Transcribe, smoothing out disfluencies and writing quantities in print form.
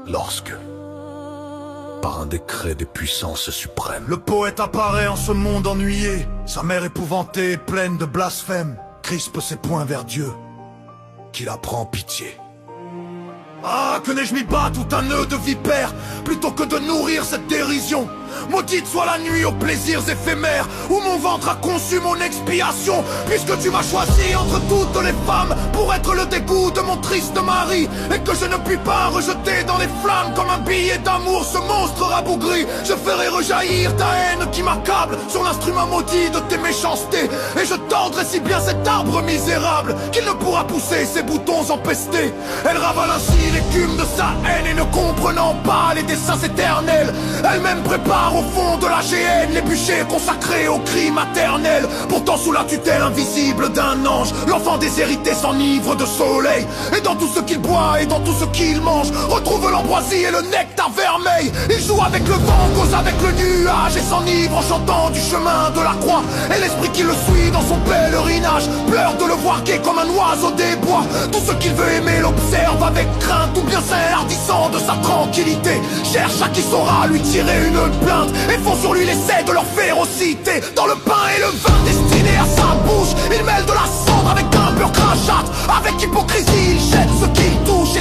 lorsque, par un décret des puissances suprêmes, le poète apparaît en ce monde ennuyé. Sa mère épouvantée, pleine de blasphème, crispe ses poings vers Dieu, qu'il apprend pitié. Ah, que n'ai-je mis bas tout un nœud de vipère, plutôt que de nourrir cette dérision. Maudite soit la nuit aux plaisirs éphémères, où mon ventre a conçu mon expiation. Puisque tu m'as choisi entre toutes les femmes pour être le dégoût de mon triste mari, et que je ne puis pas rejeter dans les flammes comme un billet d'amour ce monstre rabougri, je ferai rejaillir ta haine qui m'accable sur l'instrument maudit de tes méchancetés. Et je tordrai si bien cet arbre misérable qu'il ne pourra pousser ses boutons empestés. Elle ravale ainsi l'écume de sa haine, et ne comprenant pas les desseins éternels, elle-même prépare au fond de la géhenne les bûchers consacrés au cri maternel. Pourtant sous la tutelle invisible d'un ange, l'enfant déshérité s'enivre de soleil, et dans tout ce qu'il boit et dans tout ce qu'il mange retrouve l'ambroisie et le nectar vermeil. Il joue avec le vent, cause avec le nuage, et s'enivre en chantant du chemin de la croix. Et l'esprit qui le suit dans son pèlerinage pleure de le voir gai comme un oiseau des bois. Tout ce qu'il veut aimer l'observe avec crainte, ou bien s'enhardissant de sa tranquillité cherche à qui saura lui tirer une plainte et font sur lui l'essai de leur férocité. Dans le pain et le vin destiné à sa bouche, il mêle de la cendre avec un beurre crachâtre. Avec hypocrisie il jette ce qu'il touche, et